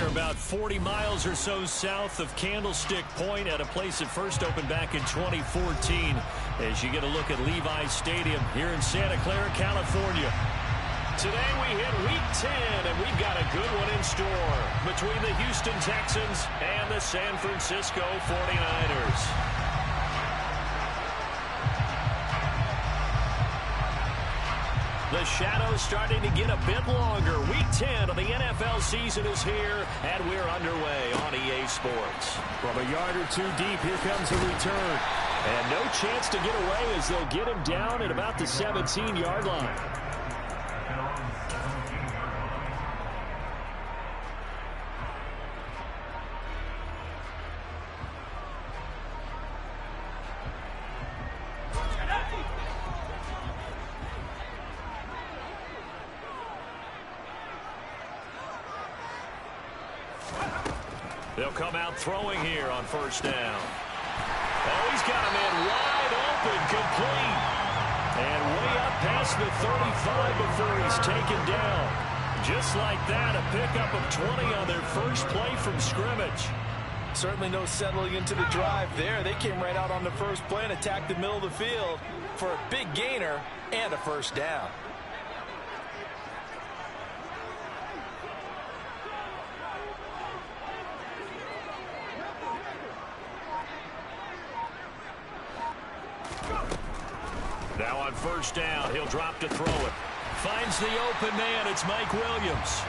about 40 miles or so south of Candlestick Point at a place that first opened back in 2014 as you get a look at Levi's Stadium here in Santa Clara, California. Today we hit Week 10, and we've got a good one in store between the Houston Texans and the San Francisco 49ers. The shadow's starting to get a bit longer. Week 10 of the NFL season is here, and we're underway on EA Sports. From a yard or two deep, here comes the return. And no chance to get away as they'll get him down at about the 17-yard line. They'll come out throwing here on first down. Oh, he's got him in wide open, complete. And way up past the 35 before he's taken down. Just like that, a pickup of 20 on their first play from scrimmage. Certainly no settling into the drive there. They came right out on the first play and attacked the middle of the field for a big gainer and a first down. Now on first down, he'll drop to throw it. Finds the open man, it's Mike Williams.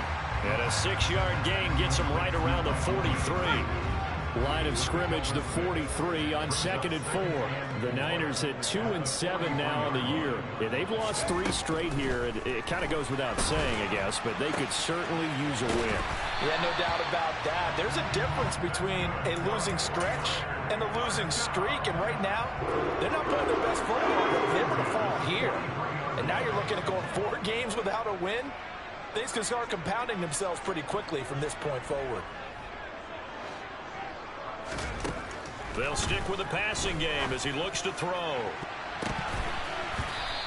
And a 6-yard gain gets him right around the 43. Line of scrimmage, the 43 on 2nd and 4. The Niners at 2-7 now in the year. Yeah, they've lost 3 straight here. It kind of goes without saying, I guess, but they could certainly use a win. Yeah, no doubt about that. There's a difference between a losing stretch and a losing streak, and right now, they're not playing their best football, but they're able to fall here. And now you're looking at going 4 games without a win. Things can start compounding themselves pretty quickly from this point forward. They'll stick with the passing game as he looks to throw.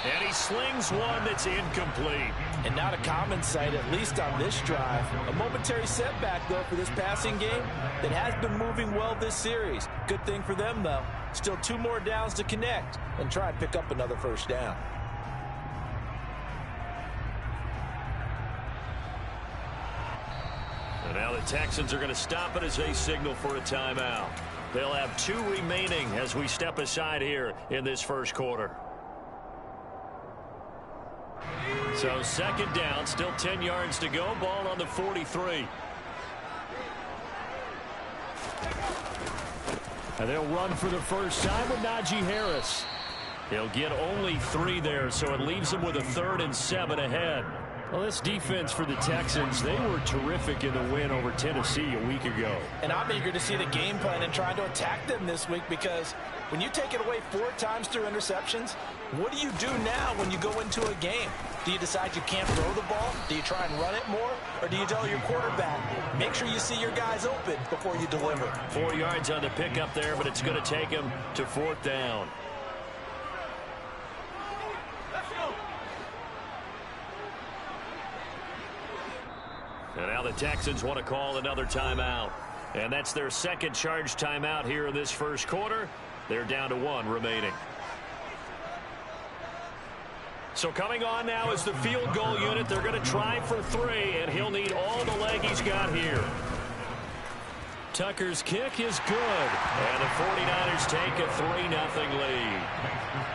And he slings one that's incomplete. And not a common sight, at least on this drive. A momentary setback, though, for this passing game that has been moving well this series. Good thing for them, though. Still 2 more downs to connect and try and pick up another first down. And now the Texans are going to stop it as they signal for a timeout. They'll have 2 remaining as we step aside here in this first quarter. So 2nd down, still 10 yards to go. Ball on the 43. And they'll run for the first time with Najee Harris. He'll get only 3 there, so it leaves him with a 3rd and 7 ahead. Well, this defense for the Texans, they were terrific in the win over Tennessee a week ago. And I'm eager to see the game plan and trying to attack them this week, because when you take it away 4 times through interceptions, what do you do now when you go into a game? Do you decide you can't throw the ball? Do you try and run it more? Or do you tell your quarterback, make sure you see your guys open before you deliver? 4 yards on the pickup there, but it's going to take him to 4th down. And now the Texans want to call another timeout. And that's their 2nd charge timeout here in this first quarter. They're down to 1 remaining. So coming on now is the field goal unit. They're going to try for 3, and he'll need all the leg he's got here. Tucker's kick is good. And the 49ers take a 3-0 lead.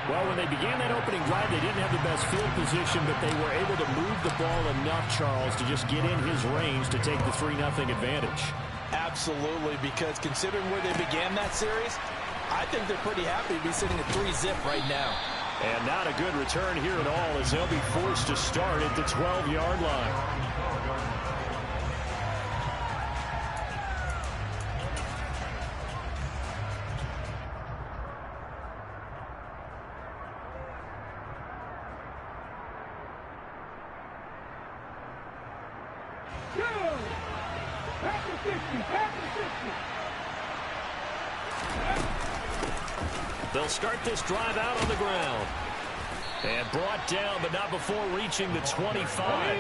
Well, when they began that opening drive, they didn't have the best field position, but they were able to move the ball enough, Charles, to just get in his range to take the 3-0 advantage. Absolutely, because considering where they began that series, I think they're pretty happy to be sitting at 3-zip right now. And not a good return here at all, as they'll be forced to start at the 12-yard line. They'll start this drive out on the ground. And brought down, but not before reaching the 25.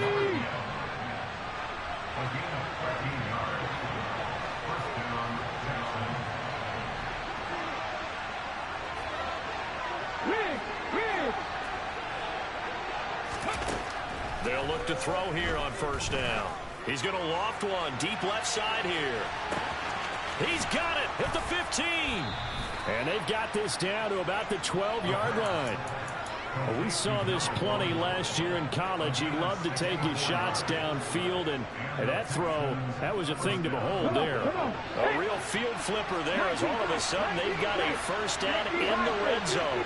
They'll look to throw here on first down. He's going to loft one deep left side here. He's got it at the 15. And they've got this down to about the 12-yard line. We saw this plenty last year in college. He loved to take his shots downfield, and that throw, that was a thing to behold there. A real field flipper there as all of a sudden they've got a first down in the red zone.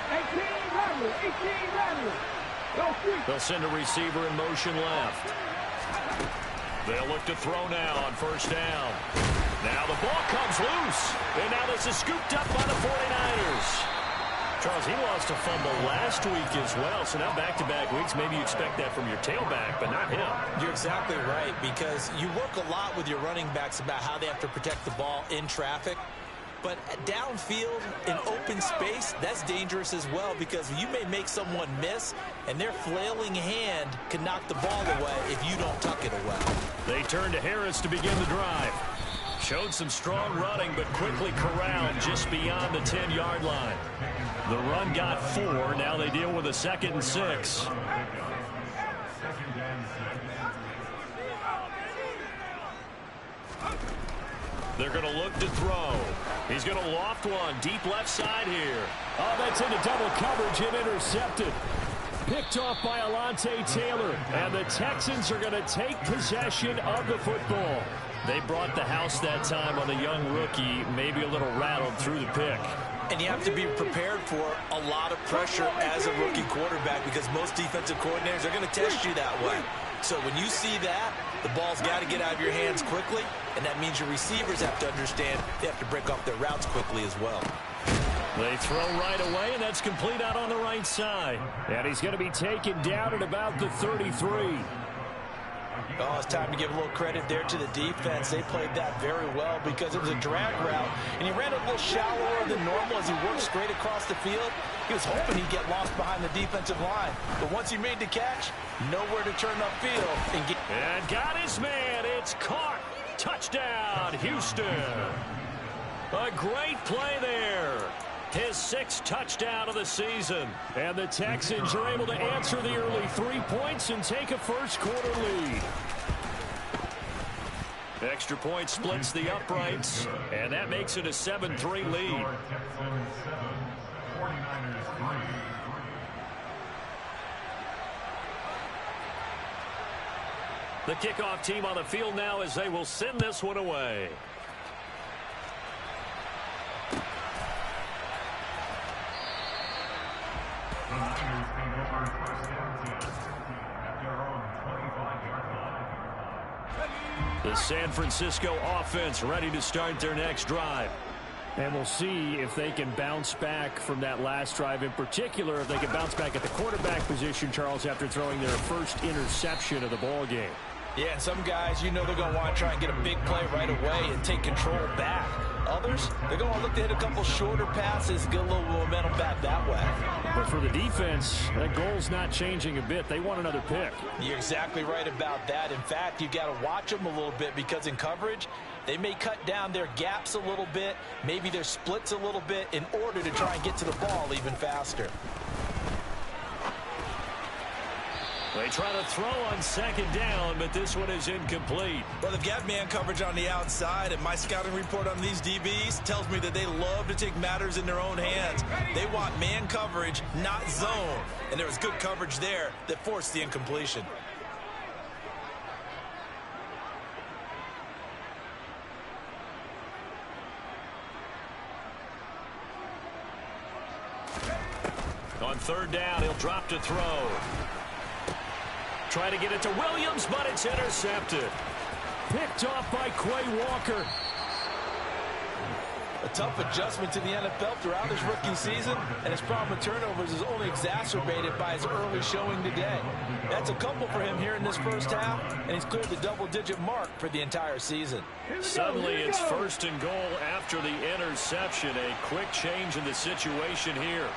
They'll send a receiver in motion left. They'll look to throw now on first down. Now the ball comes loose, and now this is scooped up by the 49ers. Charles, he lost a fumble last week as well, so now back-to-back weeks, maybe you expect that from your tailback, but not him. You're exactly right, because you work a lot with your running backs about how they have to protect the ball in traffic. But downfield, in open space, that's dangerous as well, because you may make someone miss, and their flailing hand can knock the ball away if you don't tuck it away. They turn to Harris to begin the drive. Showed some strong running, but quickly corralled just beyond the 10-yard line. The run got 4. Now they deal with a 2nd and 6. They're going to look to throw. He's going to loft one deep left side here. Oh, that's into double coverage and intercepted. Picked off by Alontae Taylor. And the Texans are going to take possession of the football. They brought the house that time on the young rookie, maybe a little rattled through the pick. And you have to be prepared for a lot of pressure as a rookie quarterback, because most defensive coordinators are going to test you that way. So when you see that, the ball's got to get out of your hands quickly, and that means your receivers have to understand they have to break off their routes quickly as well. They throw right away, and that's complete out on the right side. And he's going to be taken down at about the 33. Oh, it's time to give a little credit there to the defense. They played that very well because it was a drag route, and he ran a little shallower than normal as he worked straight across the field. He was hoping he'd get lost behind the defensive line, but once he made the catch, nowhere to turn upfield. And got his man. It's caught. Touchdown, Houston. A great play there. His 6th touchdown of the season. And the Texans are able to answer the early 3 points and take a first-quarter lead. Extra point splits the uprights, and that makes it a 7-3 lead. The kickoff team on the field now as they will send this one away. The San Francisco offense ready to start their next drive. And we'll see if they can bounce back from that last drive, in particular if they can bounce back at the quarterback position, Charles, after throwing their first interception of the ball game. Yeah, and some guys, you know they're going to want to try and get a big play right away and take control back. Others, they're going to look to hit a couple shorter passes, get a little momentum back that way. But for the defense, that goal's not changing a bit. They want another pick. You're exactly right about that. In fact, you've got to watch them a little bit, because in coverage, they may cut down their gaps a little bit, maybe their splits a little bit, in order to try and get to the ball even faster. They try to throw on 2nd down, but this one is incomplete. Well, they've got man coverage on the outside, and my scouting report on these DBs tells me that they love to take matters in their own hands. They want man coverage, not zone. And there was good coverage there that forced the incompletion. On 3rd down, he'll drop to throw. Try to get it to Williams, but it's intercepted. Picked off by Quay Walker. A tough adjustment to the NFL throughout his rookie season, and his problem with turnovers is only exacerbated by his early showing today. That's a couple for him here in this first half, and he's cleared the double-digit mark for the entire season. Suddenly it's 1st and goal after the interception. A quick change in the situation here.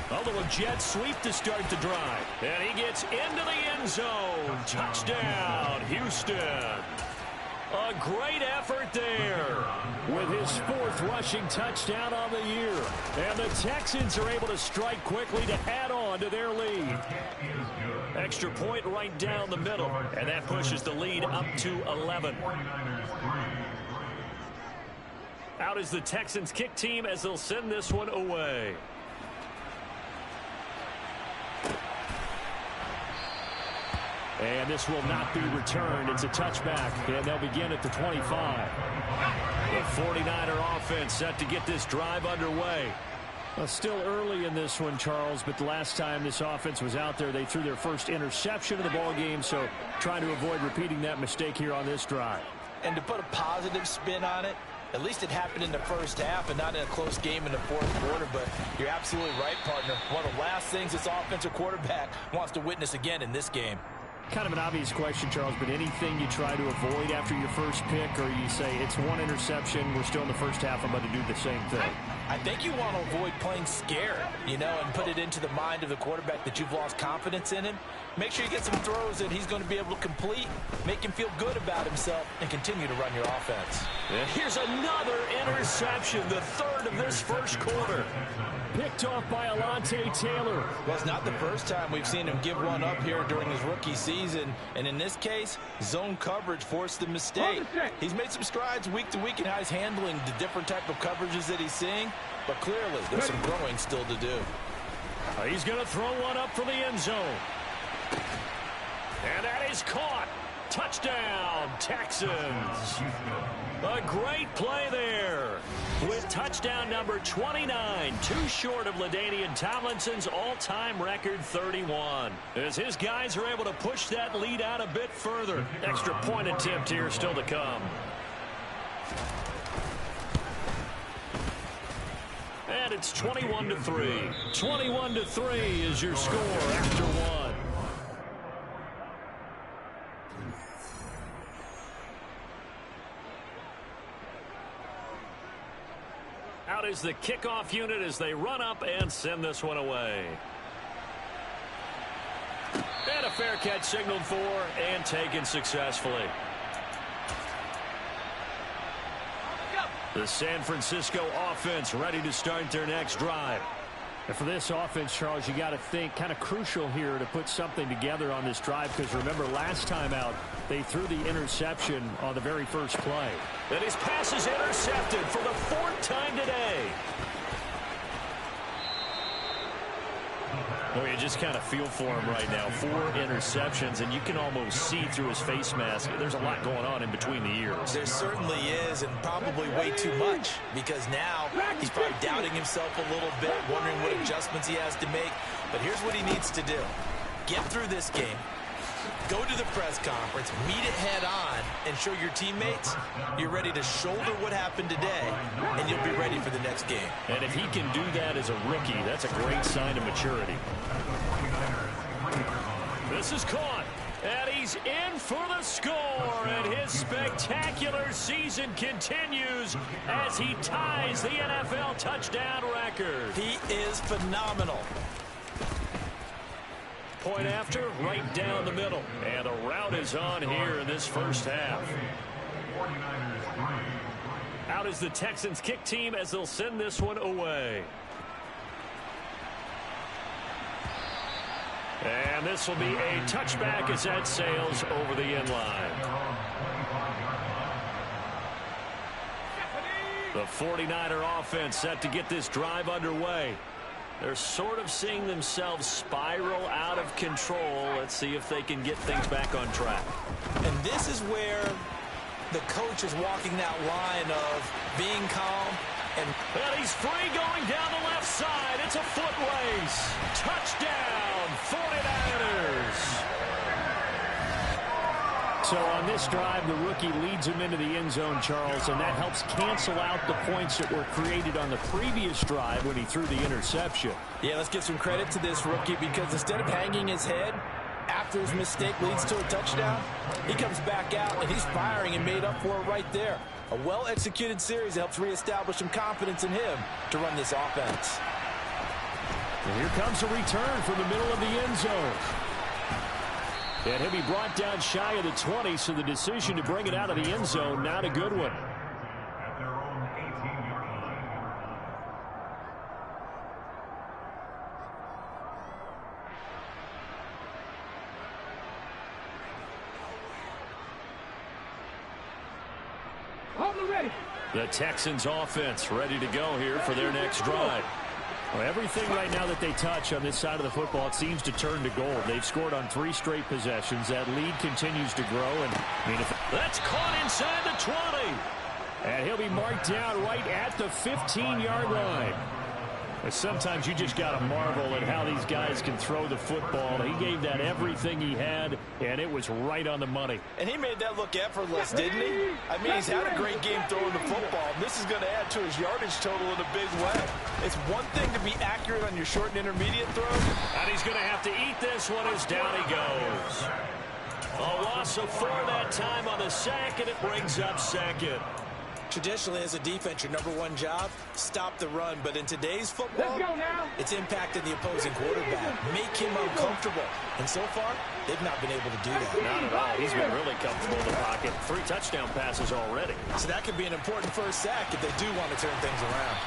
Although a jet sweep to start the drive. And he gets into the end zone. Touchdown, Houston. A great effort there with his 4th rushing touchdown on the year. And the Texans are able to strike quickly to add on to their lead. Extra point right down the middle. And that pushes the lead up to 11. Out is the Texans kick team as they'll send this one away. And this will not be returned. It's a touchback, and they'll begin at the 25. The 49er offense set to get this drive underway. Well, still early in this one, Charles, but the last time this offense was out there, they threw their first interception of the ball game, so trying to avoid repeating that mistake here on this drive. And to put a positive spin on it, at least it happened in the first half and not in a close game in the 4th quarter, but you're absolutely right, partner. One of the last things this offensive quarterback wants to witness again in this game. Kind of an obvious question, Charles, but anything you try to avoid after your first pick, or you say it's one interception, we're still in the first half, I'm going to do the same thing? I think you want to avoid playing scared, and put it into the mind of the quarterback that you've lost confidence in him. Make sure you get some throws that he's going to be able to complete, make him feel good about himself, and continue to run your offense. Here's another interception, the 3rd of this first quarter. Picked off by Alontae Taylor. Well, it's not the first time we've seen him give one up here during his rookie season. And in this case, zone coverage forced the mistake. He's made some strides week to week in how he's handling the different type of coverages that he's seeing. But clearly, there's some growing still to do. He's going to throw one up for the end zone. And that is caught. Touchdown, Texans. A great play there with touchdown number 29, too short of LaDainian Tomlinson's all-time record 31. As his guys are able to push that lead out a bit further. Extra point attempt here still to come. And it's 21-3. 21-3 is your score after one. Out is the kickoff unit as they run up and send this one away. And a fair catch signaled for and taken successfully. The San Francisco offense ready to start their next drive. And for this offense, Charles, you got to think kind of crucial here to put something together on this drive, because remember last time out they threw the interception on the very first play. And his pass is intercepted for the 4th time today. Well, you just kind of feel for him right now. 4 interceptions, and you can almost see through his face mask. There's a lot going on in between the ears. There certainly is, and probably way too much, because now he's probably doubting himself a little bit, wondering what adjustments he has to make. But here's what he needs to do. Get through this game. Go to the press conference, meet it head on, and show your teammates you're ready to shoulder what happened today, and you'll be ready for the next game. And if he can do that as a rookie, that's a great sign of maturity. This is caught, and he's in for the score, and his spectacular season continues as he ties the NFL touchdown record. He is phenomenal. Point after, right down the middle. And a rout is on here in this first half. Out is the Texans kick team as they'll send this one away. And this will be a touchback as that sails over the end line. The 49er offense set to get this drive underway. They're sort of seeing themselves spiral out of control. Let's see if they can get things back on track. And this is where the coach is walking that line of being calm. And he's free going down the left side. It's a foot race. Touchdown, 49ers. So on this drive, the rookie leads him into the end zone, Charles, and that helps cancel out the points that were created on the previous drive when he threw the interception. Yeah, let's give some credit to this rookie, because instead of hanging his head after his mistake leads to a touchdown, he comes back out and he's firing and made up for it right there. A well-executed series that helps reestablish some confidence in him to run this offense. And here comes a return from the middle of the end zone. And he'll be brought down shy of the 20, so the decision to bring it out of the end zone, not a good one. The Texans offense ready to go here for their next drive. Well, everything right now that they touch on this side of the football, it seems to turn to gold. They've scored on 3 straight possessions. That lead continues to grow. And I mean, that's caught inside the 20. And he'll be marked down right at the 15-yard line. But sometimes you just got to marvel at how these guys can throw the football. He gave that everything he had, and it was right on the money. And he made that look effortless, didn't he? I mean, he's had a great game throwing the football. This is going to add to his yardage total in a big way. It's one thing to be accurate on your short and intermediate throws. And he's going to have to eat this one as down he goes. A loss of 4 that time on the sack, and it brings up second. Traditionally, as a defense, your #1 job, stop the run. But in today's football, it's impacting the opposing quarterback. Make him uncomfortable. And so far, they've not been able to do that. Not at all. He's been really comfortable in the pocket. 3 touchdown passes already. So that could be an important first sack if they do want to turn things around.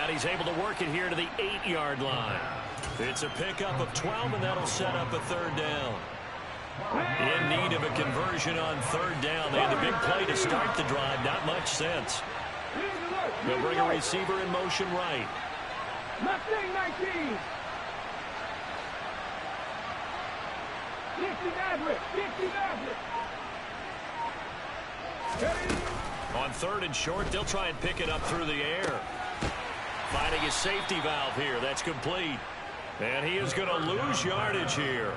And he's able to work it here to the 8-yard line. It's a pickup of 12, and that'll set up a 3rd down. In need of a conversion on 3rd down. They had the big play to start the drive. Not much sense. They'll bring a receiver in motion right. Mustang 19. On 3rd and short, they'll try and pick it up through the air. Finding his safety valve here. That's complete. And he is going to lose yardage here.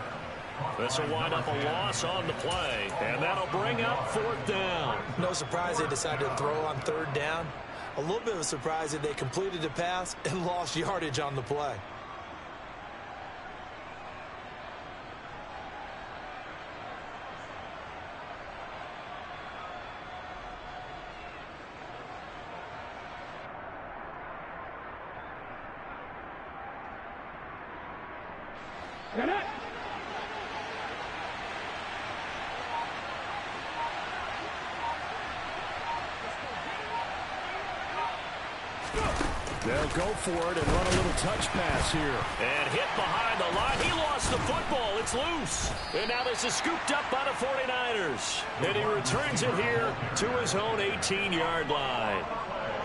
This will wind up a loss on the play, and that'll bring up 4th down. No surprise they decided to throw on 3rd down. A little bit of a surprise that they completed the pass and lost yardage on the play. They'll go for it and run a little touch pass here. And hit behind the line. He lost the football. It's loose. And now this is scooped up by the 49ers. And he returns it here to his own 18-yard line.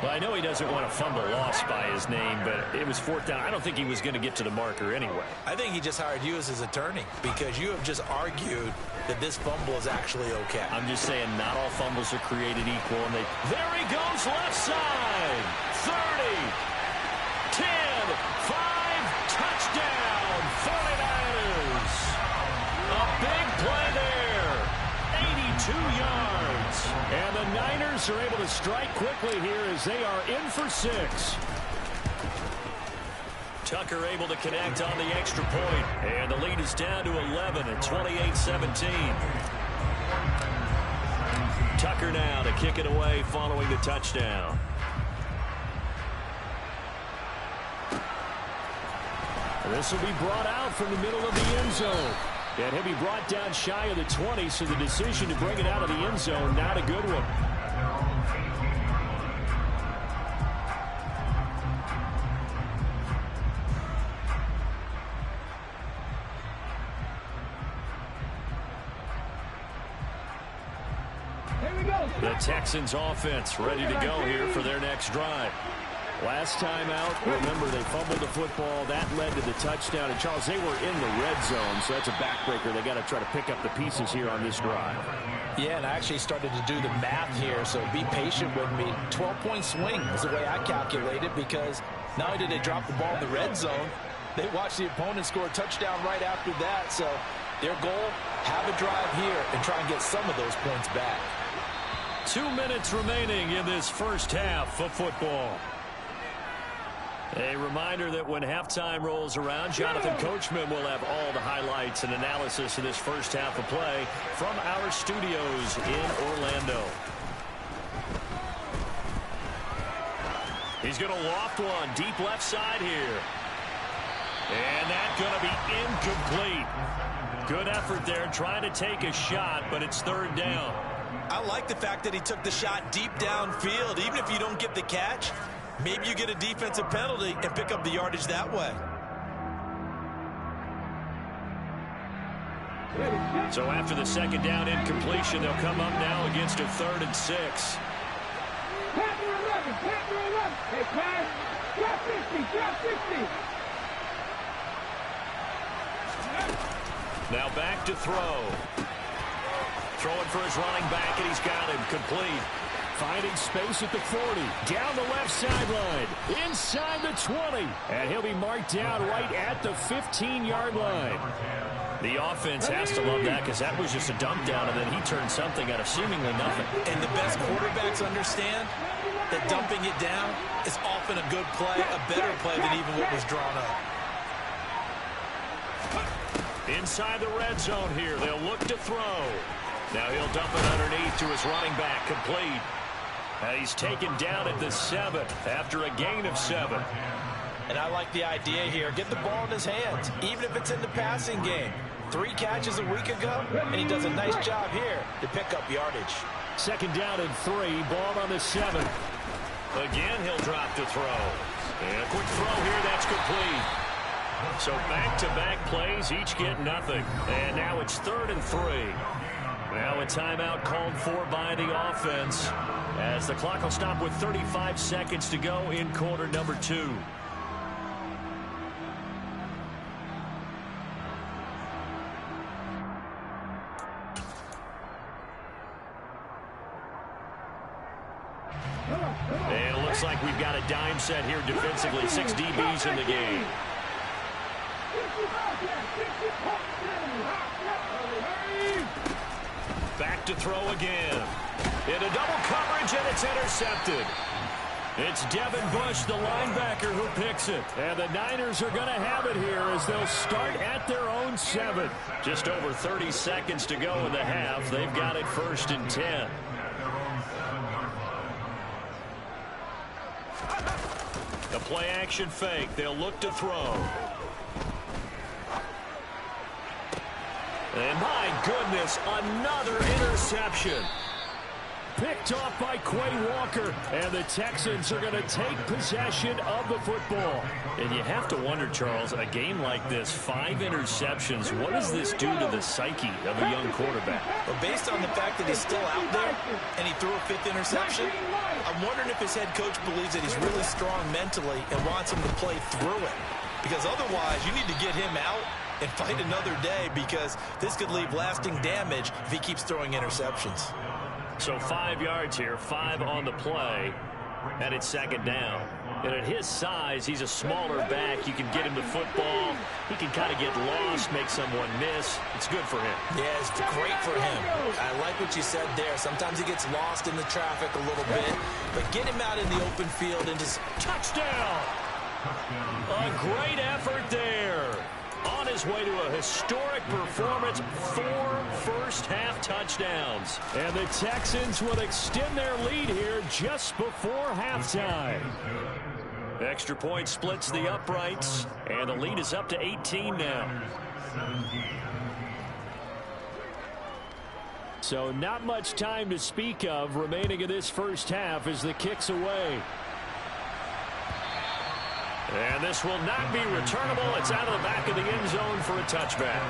Well, I know he doesn't want to fumble loss by his name, but it was 4th down. I don't think he was going to get to the marker anyway. I think he just hired you as his attorney because you have just argued that this fumble is actually okay. I'm just saying not all fumbles are created equal. And there he goes left side. 30, 10, 5, touchdown, 49ers. A big play there. 82 yards. And the Niners are able to strike quickly here as they are in for 6. Tucker able to connect on the extra point. And the lead is down to 11 at 28-17. Tucker now to kick it away following the touchdown. This will be brought out from the middle of the end zone. And he'll be brought down shy of the 20, so the decision to bring it out of the end zone, not a good one. The Texans offense ready to go here for their next drive. Last time out, remember, they fumbled the football. That led to the touchdown. And, Charles, they were in the red zone, so that's a backbreaker. They got to try to pick up the pieces here on this drive. Yeah, and I actually started to do the math here, so be patient with me. 12-point swing is the way I calculate it because not only did they drop the ball in the red zone, they watched the opponent score a touchdown right after that. So their goal, have a drive here and try and get some of those points back. 2 minutes remaining in this first half of football. A reminder that when halftime rolls around, Jonathan Coachman will have all the highlights and analysis of this first half of play from our studios in Orlando. He's going to loft one deep left side here. And that's going to be incomplete. Good effort there trying to take a shot, but it's third down. I like the fact that he took the shot deep downfield. Even if you don't get the catch, maybe you get a defensive penalty and pick up the yardage that way. So after the second down incompletion, they'll come up now against a 3rd and 6. Panther 11, Panther 11. Hey, pass. Drop 50, drop 50. Now back to throw. Throwing for his running back, and he's got him complete. Finding space at the 40. Down the left sideline. Inside the 20. And he'll be marked down right at the 15-yard line. The offense has to love that because that was just a dump down, and then he turned something out of seemingly nothing. And the best quarterbacks understand that dumping it down is often a good play, a better play than even what was drawn up. Inside the red zone here, they'll look to throw. Now he'll dump it underneath to his running back, complete. And he's taken down at the 7 after a gain of 7. And I like the idea here. Get the ball in his hands, even if it's in the passing game. 3 catches a week ago, and he does a nice job here to pick up yardage. Second down and 3, ball on the 7. Again, he'll drop to throw. And a quick throw here, that's complete. So back-to-back plays, each get nothing. And now it's 3rd and 3. Now a timeout called for by the offense, as the clock will stop with 35 seconds to go in quarter number 2. And it looks like we've got a dime set here defensively. 6 DBs in the game. Back to throw again. Into double coverage, and it's intercepted. It's Devin Bush, the linebacker, who picks it. And the Niners are going to have it here as they'll start at their own 7. Just over 30 seconds to go in the half. They've got it 1st and 10. The play action fake. They'll look to throw. And my goodness, another interception. Picked off by Quay Walker, and the Texans are going to take possession of the football. And you have to wonder, Charles, a game like this, 5 interceptions, what does this do to the psyche of a young quarterback? Well, based on the fact that he's still out there and he threw a 5th interception, I'm wondering if his head coach believes that he's really strong mentally and wants him to play through it. Because otherwise, you need to get him out and fight another day, because this could leave lasting damage if he keeps throwing interceptions. So 5 yards here, 5 on the play, and it's 2nd down. And at his size, he's a smaller back. You can get him the football. He can kind of get lost, make someone miss. It's good for him. Yeah, it's great for him. I like what you said there. Sometimes he gets lost in the traffic a little bit, but get him out in the open field and just touchdown. A great effort there. On his way to a historic performance, 4 first-half touchdowns. And the Texans will extend their lead here just before halftime. Extra point splits the uprights, and the lead is up to 18 now. So not much time to speak of remaining in this first half as the kick's away. And this will not be returnable. It's out of the back of the end zone for a touchback.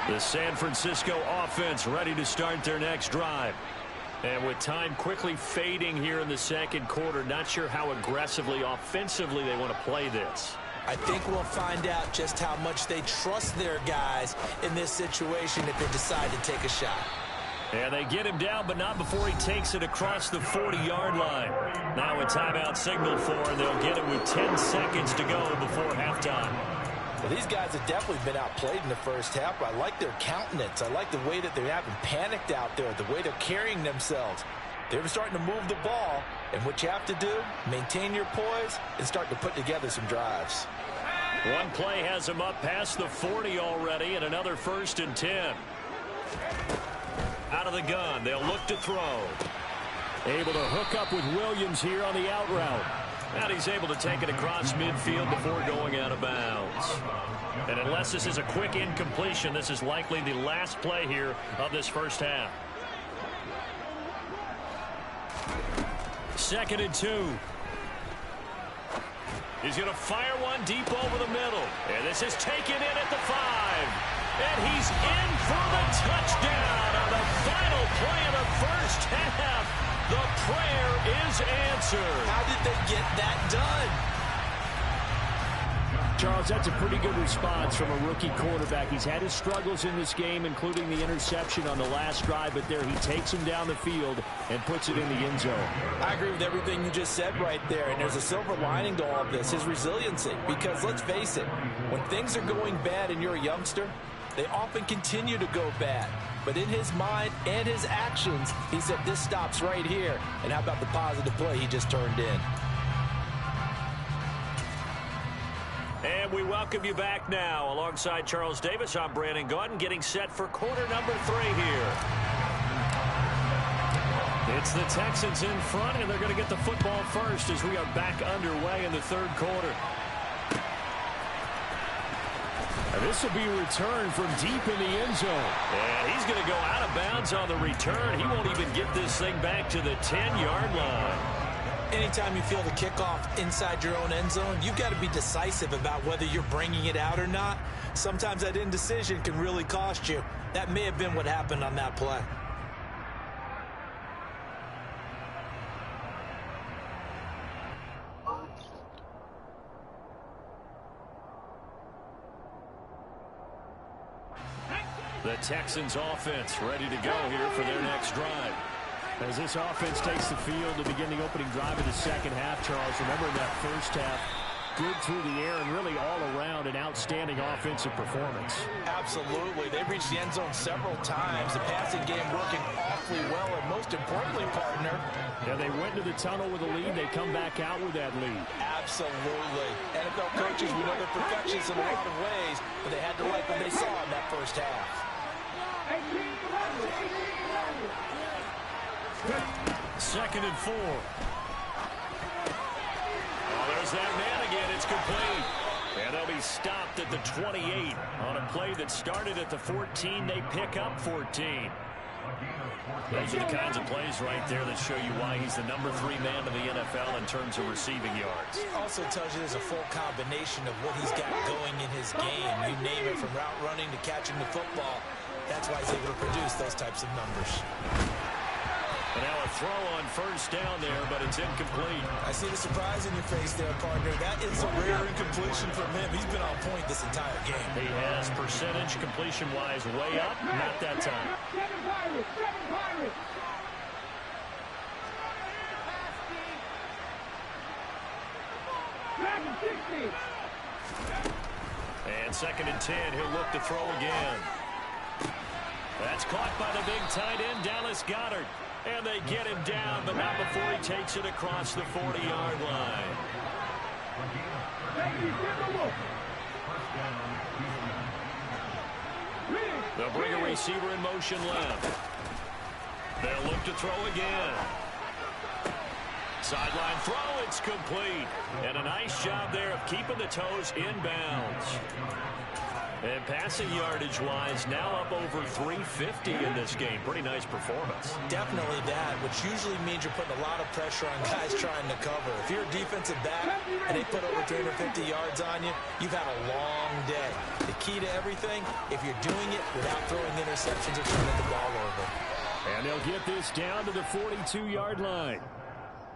The San Francisco offense ready to start their next drive. And with time quickly fading here in the second quarter, not sure how aggressively, offensively they want to play this. I think we'll find out just how much they trust their guys in this situation if they decide to take a shot. And they get him down, but not before he takes it across the 40-yard line. Now a timeout signal for, and they'll get it with 10 seconds to go before halftime. Well, these guys have definitely been outplayed in the first half, but I like their countenance. I like the way that they haven't panicked out there, the way they're carrying themselves. They're starting to move the ball, and what you have to do, maintain your poise and start to put together some drives. One play has him up past the 40 already, and another 1st and 10. Out of the gun, they'll look to throw. Able to hook up with Williams here on the out route. And he's able to take it across midfield before going out of bounds. And unless this is a quick incompletion, this is likely the last play here of this first half. 2nd and 2. He's going to fire one deep over the middle. And this is taken in at the 5. And he's in for the touchdown on the final play of the first half. The prayer is answered. How did they get that done? Charles, that's a pretty good response from a rookie quarterback. He's had his struggles in this game, including the interception on the last drive, but there he takes him down the field and puts it in the end zone. I agree with everything you just said right there, and there's a silver lining to all of this, his resiliency. Because let's face it, when things are going bad and you're a youngster, they often continue to go bad. But in his mind and his actions, he said this stops right here. And how about the positive play he just turned in? And we welcome you back now. Alongside Charles Davis, I'm Brandon Gaudin, getting set for quarter number 3 here. It's the Texans in front, and they're going to get the football first as we are back underway in the 3rd quarter. And this will be returned from deep in the end zone. And he's going to go out of bounds on the return. He won't even get this thing back to the 10-yard line. Anytime you feel the kickoff inside your own end zone, you've got to be decisive about whether you're bringing it out or not. Sometimes that indecision can really cost you. That may have been what happened on that play. The Texans offense ready to go here for their next drive. As this offense takes the field to begin the opening drive of the second half, Charles, remember in that first half, good through the air and really all around an outstanding offensive performance. Absolutely. They reached the end zone several times. The passing game working awfully well, and most importantly, partner. Yeah, they went to the tunnel with a lead. They come back out with that lead. Absolutely. NFL coaches, we know they're perfectionists in a lot of ways, but they had to like what they saw in that first half. 2nd and 4. Oh, there's that man again. It's complete. And they'll be stopped at the 28 on a play that started at the 14. They pick up 14. Those are the kinds of plays right there that show you why he's the number 3 man in the NFL in terms of receiving yards. Also tells you there's a full combination of what he's got going in his game. You name it, from route running to catching the football. That's why he's able to produce those types of numbers. And now a throw on first down there, but it's incomplete. I see the surprise in your face there, partner. That is a rare incompletion from him. He's been on point this entire game. He has percentage completion-wise way up, not that time. And 2nd and 10, he'll look to throw again. That's caught by the big tight end, Dallas Goedert. And they get him down, but not before he takes it across the 40-yard line. They'll bring a receiver in motion left. They'll look to throw again. Sideline throw, it's complete. And a nice job there of keeping the toes inbounds. And passing yardage-wise, now up over 350 in this game. Pretty nice performance. Definitely that, which usually means you're putting a lot of pressure on guys trying to cover. If you're a defensive back and they put over 350 yards on you, you've had a long day. The key to everything, if you're doing it without throwing interceptions or turning the ball over. And they'll get this down to the 42-yard line.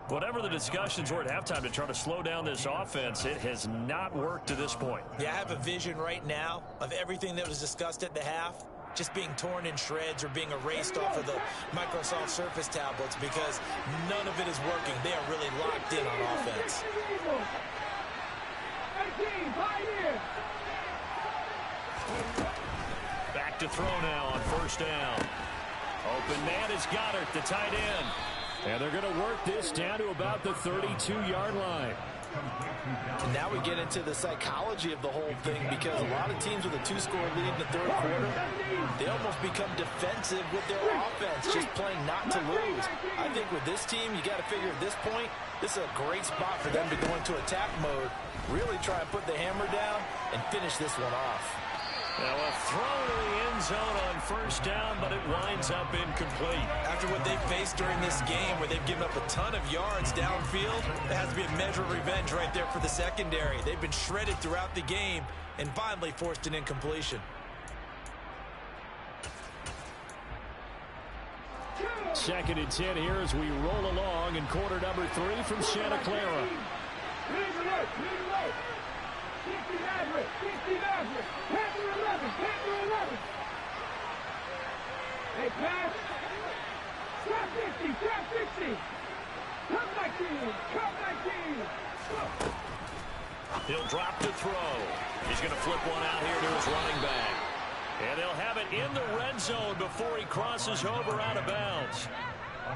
Whatever the discussions were at halftime to try to slow down this offense, it has not worked to this point. Yeah, I have a vision right now of everything that was discussed at the half just being torn in shreds or being erased off of the Microsoft Surface tablets because none of it is working. They are really locked in on offense. Back to throw now on first down. Open man is Goedert, the tight end. And they're going to work this down to about the 32-yard line. And now we get into the psychology of the whole thing because a lot of teams with a 2-score lead in the 3rd quarter, they almost become defensive with their offense, just playing not to lose. I think with this team, you got to figure at this point, this is a great spot for them to go into attack mode, really try and put the hammer down and finish this one off. Now a throw to the end zone on first down, but it winds up incomplete. After what they've faced during this game, where they've given up a ton of yards downfield, there has to be a measure of revenge right there for the secondary. They've been shredded throughout the game and finally forced an incompletion. Second and 10 here as we roll along in quarter number 3 from Santa Clara. Hey, pass. Trap 50, trap 60. Come 19, come 19. He'll drop to throw. He's going to flip one out here to his running back. And they'll have it in the red zone before he crosses over out of bounds.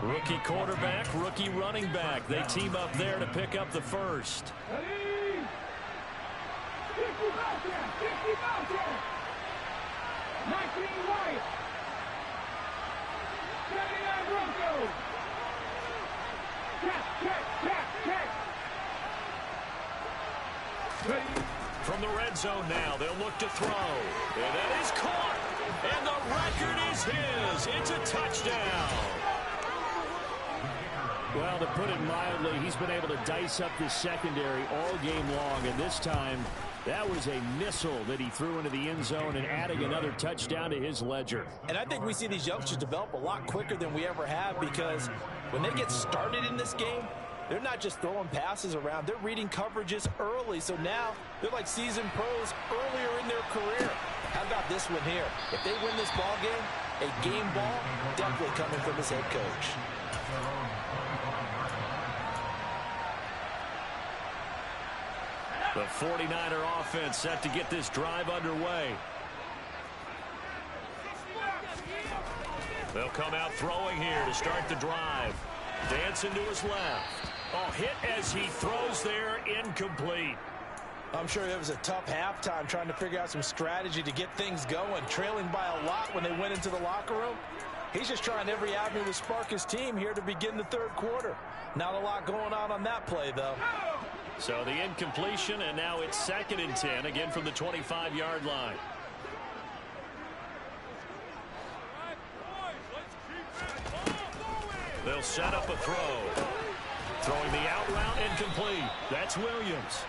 Rookie quarterback, rookie running back. They team up there to pick up the first. 50 Bobcat, 50 Bobcat. 19 White. 79 Broncos. Check. From the red zone now, they'll look to throw. And that is caught. And the record is his. It's a touchdown. Well, to put it mildly, he's been able to dice up this secondary all game long. And this time, that was a missile that he threw into the end zone and adding another touchdown to his ledger. And I think we see these youngsters develop a lot quicker than we ever have, because when they get started in this game, they're not just throwing passes around. They're reading coverages early. So now they're like seasoned pros earlier in their career. How about this one here? If they win this ball game, a game ball definitely coming from his head coach. The 49er offense set to get this drive underway. They'll come out throwing here to start the drive. Dancing to his left. Oh, hit as he throws there, incomplete. I'm sure it was a tough halftime trying to figure out some strategy to get things going, trailing by a lot when they went into the locker room. He's just trying every avenue to spark his team here to begin the third quarter. Not a lot going on that play, though. So the incompletion, and now it's 2nd and 10, again from the 25-yard line. They'll set up a throw. Throwing the out route, incomplete. That's Williams.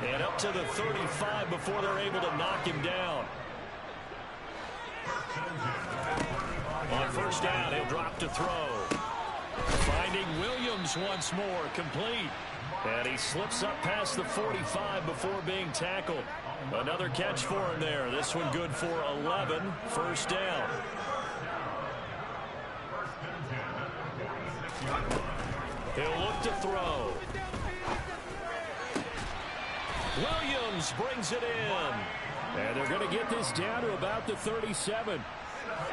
And up to the 35 before they're able to knock him down. On first down, he'll drop to throw. Finding Williams once more, complete. And he slips up past the 45 before being tackled. Another catch for him there. This one good for 11, first down. He'll look to throw. Williams brings it in. And they're going to get this down to about the 37.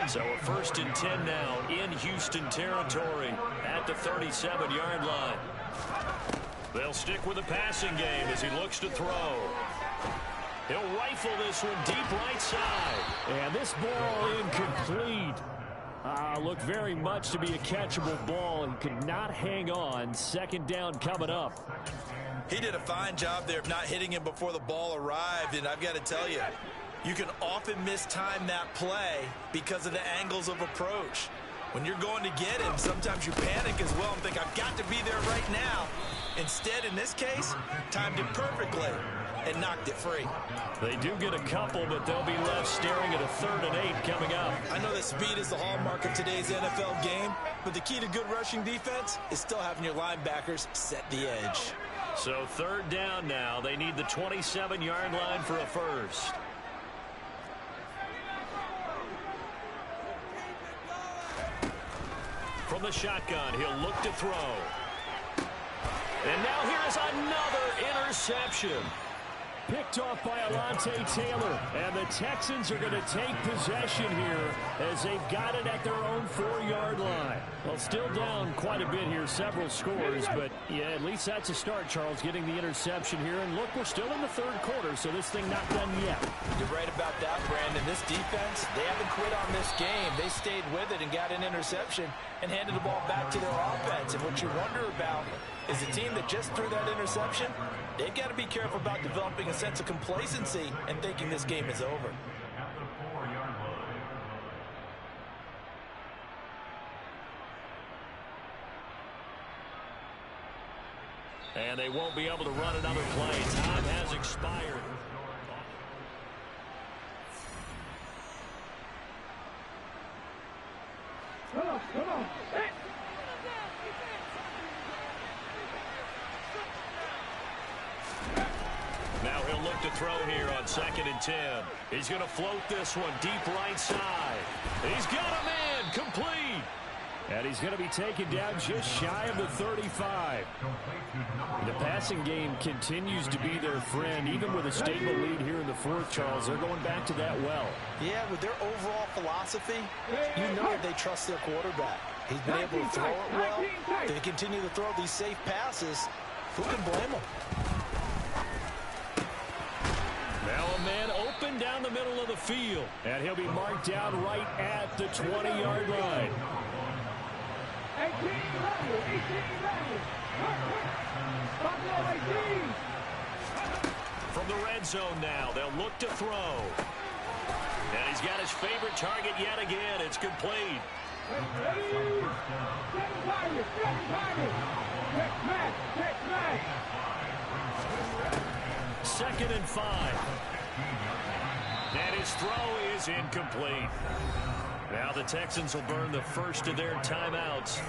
So a 1st and 10 now in Houston territory at the 37-yard line. They'll stick with the passing game as he looks to throw. He'll rifle this one deep right side. And this ball incomplete. Looked very much to be a catchable ball and could not hang on. 2nd down coming up. He did a fine job there of not hitting him before the ball arrived, and I've got to tell you, you can often mistime that play because of the angles of approach. When you're going to get him, sometimes you panic as well and think, I've got to be there right now. Instead, in this case, timed it perfectly and knocked it free. They do get a couple, but they'll be left staring at a 3rd and 8 coming up. I know that speed is the hallmark of today's NFL game, but the key to good rushing defense is still having your linebackers set the edge. So 3rd down now. They need the 27-yard line for a first. From the shotgun, he'll look to throw. And now here's another interception. picked off by Alontae Taylor. And the Texans are going to take possession here as they've got it at their own 4-yard line. Well, still down quite a bit here, several scores, but yeah, at least that's a start, Charles, getting the interception here. And look, we're still in the third quarter, so this thing not done yet. You're right about that, Brandon. This defense, they haven't quit on this game. They stayed with it and got an interception and handed the ball back to their offense. And what you wonder about is a team that just threw that interception, they've got to be careful about developing a sense of complacency and thinking this game is over. And they won't be able to run another play. Time has expired. Come on, come on. Hey. Now he'll look to throw here on 2nd and 10. He's going to float this one deep right side. He's got a man complete. And he's going to be taken down just shy of the 35. The passing game continues to be their friend, even with a stable lead here in the fourth, Charles. They're going back to that well. Yeah, with their overall philosophy, you know they trust their quarterback. He's been able to throw it well. They continue to throw these safe passes. Who can blame them? Now a man open down the middle of the field. And he'll be marked down right at the 20-yard line. 18 From the red zone now, they'll look to throw. And he's got his favorite target yet again. It's complete. 2nd and 5. And his throw is incomplete. Now the Texans will burn the first of their timeouts.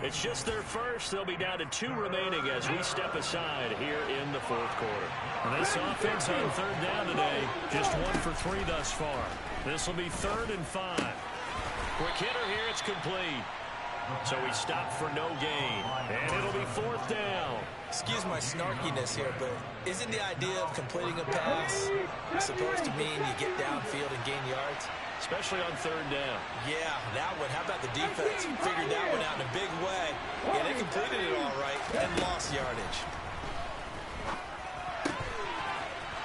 It's just their first. They'll be down to 2 remaining as we step aside here in the fourth quarter. And this offense on 3rd down today, just 1 for 3 thus far. This will be 3rd and 5. Quick hitter here, it's complete. So he stopped for no gain. And it'll be 4th down. Excuse my snarkiness here, but isn't the idea of completing a pass supposed to mean you get downfield and gain yards? Especially on 3rd down. Yeah, that one. How about the defense? Figured that one out in a big way. Yeah, they completed it all right and lost yardage.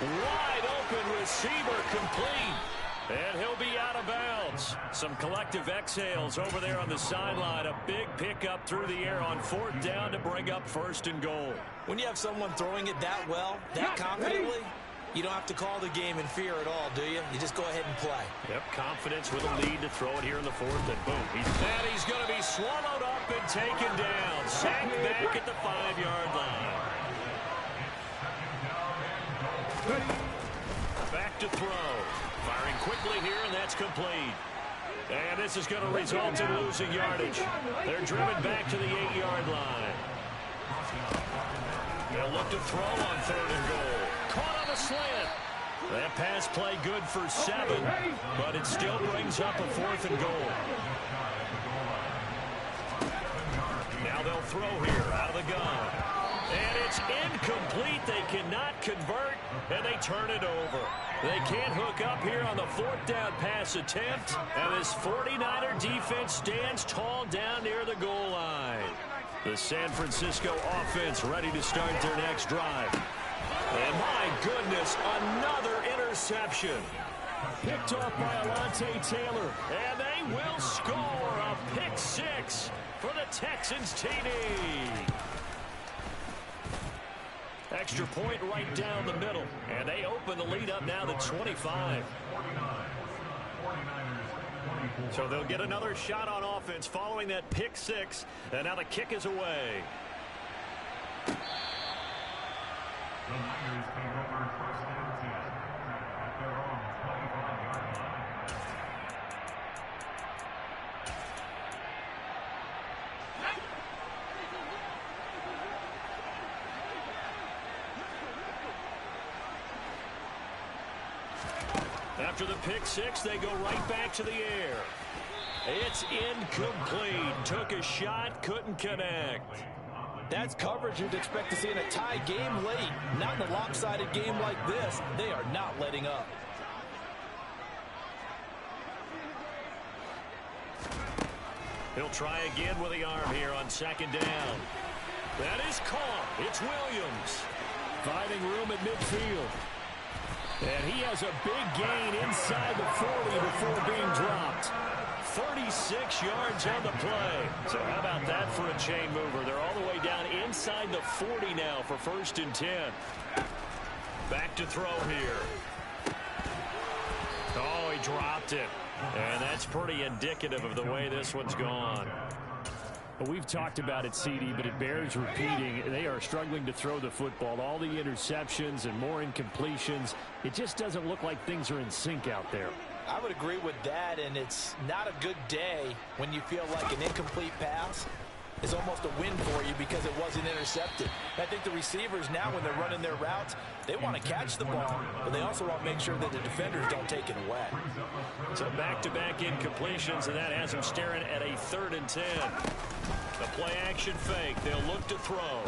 Wide open receiver complete. And he'll be out of bounds. Some collective exhales over there on the sideline. A big pickup through the air on 4th down to bring up 1st and goal. When you have someone throwing it that well, that confidently, you don't have to call the game in fear at all, do you? You just go ahead and play. Yep, confidence with a lead to throw it here in the 4th, and boom. He's going to be swallowed up and taken down. Sacked back at the 5-yard line. Back to throw. Firing quickly here, and that's complete. And this is going to result in losing yardage. They're driven back to the 8-yard line. They'll look to throw on 3rd and goal. Caught on a slant. That pass play good for 7, but it still brings up a 4th and goal. Now they'll throw here out of the gun. And it's incomplete. They cannot convert, and they turn it over. They can't hook up here on the 4th down pass attempt, and this 49er defense stands tall down near the goal line. The San Francisco offense ready to start their next drive. And my goodness, another interception. Picked off by Alontae Taylor, and they will score a pick 6 for the Texans TD. Extra point right down the middle. And they open the lead up now to 25. So they'll get another shot on offense following that pick 6. And now the kick is away. The Niners take over 1st and 10 at their own 25-yard line. After the pick 6, they go right back to the air. It's incomplete. Took a shot, couldn't connect. That's coverage you'd expect to see in a tie game late. Not in a lopsided game like this. They are not letting up. He'll try again with the arm here on second down. That is caught. It's Williams. Finding room at midfield. And he has a big gain inside the 40 before being dropped. 36 yards on the play. So how about that for a chain mover? They're all the way down inside the 40 now for 1st and 10. Back to throw here. Oh, he dropped it. And that's pretty indicative of the way this one's gone. Well, we've talked about it, CD, but it bears repeating. They are struggling to throw the football. All the interceptions and more incompletions. It just doesn't look like things are in sync out there. I would agree with that, and it's not a good day when you feel like an incomplete pass is almost a win for you because it wasn't intercepted. I think the receivers now, when they're running their routes, they want to catch the ball, but they also want to make sure that the defenders don't take it away. So back-to-back incompletions, and that has them staring at a 3rd and 10. The play-action fake. They'll look to throw.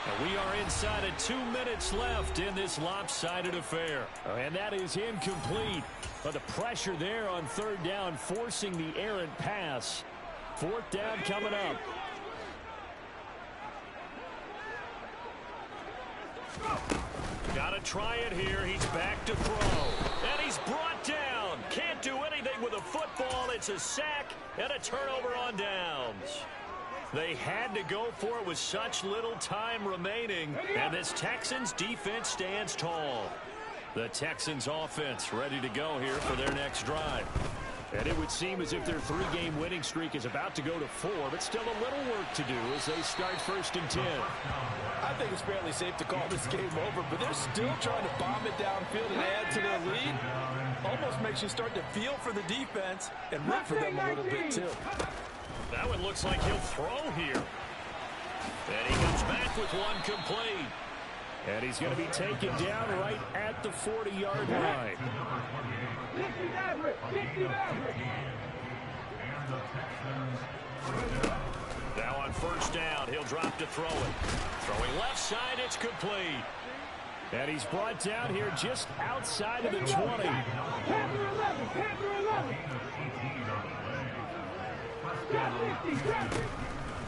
And we are inside of 2 minutes left in this lopsided affair. And that is incomplete. But the pressure there on 3rd down, forcing the errant pass. 4th down coming up. Got to try it here. He's back to throw. And he's brought down. Can't do anything with a football. It's a sack and a turnover on downs. They had to go for it with such little time remaining. And this Texans defense stands tall. The Texans offense ready to go here for their next drive. And it would seem as if their 3-game winning streak is about to go to 4, but still a little work to do as they start 1st and 10. I think it's fairly safe to call this game over, but they're still trying to bomb it downfield and add to their lead. Almost makes you start to feel for the defense and root for them a little bit, too. That one looks like he'll throw here. And he comes back with one complete. And he's going to be taken down right at the 40-yard line. Now on 1st down, he'll drop to throw it. Throwing left side, it's complete. And he's brought down here just outside of the 20.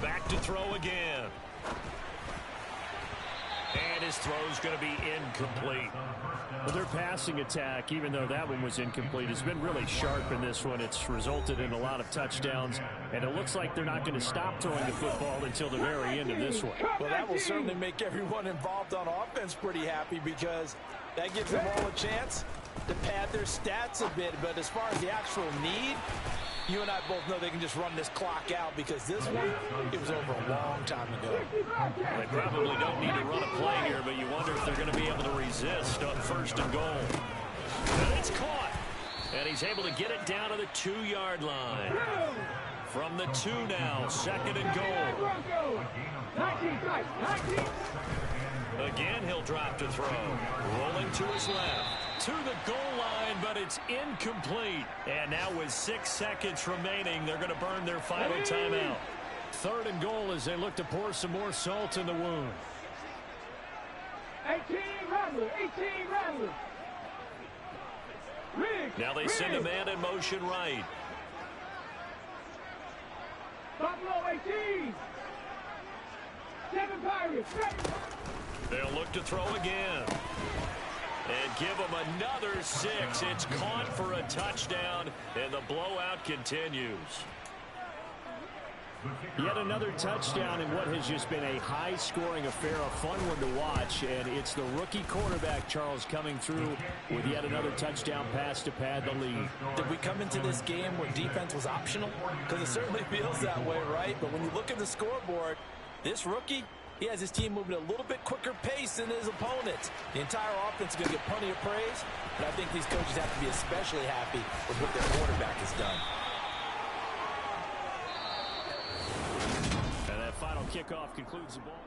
Back to throw again. And his throw's going to be incomplete. Well, their passing attack, even though that one was incomplete, has been really sharp in this one. It's resulted in a lot of touchdowns, and it looks like they're not going to stop throwing the football until the very end of this one. Well, that will certainly make everyone involved on offense pretty happy because that gives them all a chance to pad their stats a bit. But as far as the actual need, you and I both know they can just run this clock out because this one, it was over a long time ago. They probably don't need to run a play here, but you wonder if they're going to be able to resist on 1st and goal. And it's caught. And he's able to get it down to the 2-yard line. From the 2 now, 2nd and goal. Again, he'll drop to throw. Rolling to his left. To the goal line, but it's incomplete. And now with 6 seconds remaining, they're going to burn their final timeout. 3rd and goal as they look to pour some more salt in the wound. 18 Rattler. Now they send a man in motion right. Buffalo 18. 7 Pirates. They'll look to throw again. And give him another 6. It's caught for a touchdown, and the blowout continues. Yet another touchdown in what has just been a high-scoring affair, a fun one to watch, and it's the rookie quarterback, Charles, coming through with yet another touchdown pass to pad the lead. Did we come into this game where defense was optional? Because it certainly feels that way, right? But when you look at the scoreboard, this rookie, he has his team moving at a little bit quicker pace than his opponents. The entire offense is going to get plenty of praise, but I think these coaches have to be especially happy with what their quarterback has done. And that final kickoff concludes the ball.